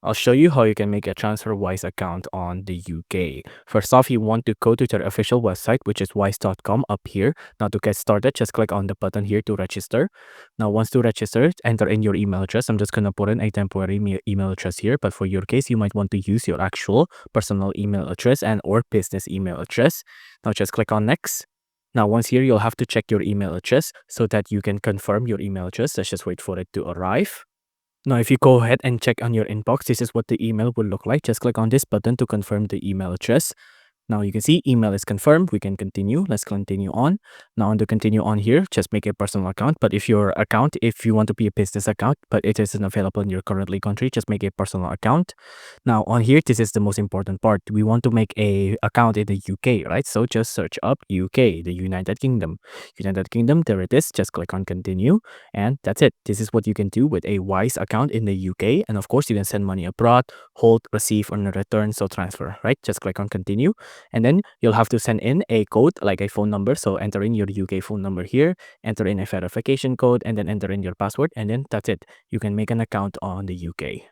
I'll show you how you can make a TransferWise account on the UK. First off, you want to go to their official website, which is wise.com up here. Now to get started, just click on the button here to register. Now once to register, enter in your email address. I'm just going to put in a temporary email address here, but for your case, you might want to use your actual personal email address and or business email address. Now just click on next. Now once here, you'll have to check your email address so that you can confirm your email address. Let's just wait for it to arrive. Now, if you go ahead and check on your inbox, this is what the email will look like. Just click on this button to confirm the email address. Now you can see email is confirmed. We can continue. Let's continue on. Now on to continue on here, just make a personal account. But if your account, if you want to be a business account, but it isn't available in your currently country, just make a personal account. Now on here, this is the most important part. We want to make a account in the UK, right? So just search up UK, the United Kingdom. United Kingdom, there it is. Just click on continue. And that's it. This is what you can do with a Wise account in the UK. And of course, you can send money abroad, hold, receive, or return, so transfer, right? Just click on continue. And then you'll have to send in a code like a phone number. So enter in your UK phone number here, enter in a verification code, and then enter in your password. And then that's it. You can make an account on the UK.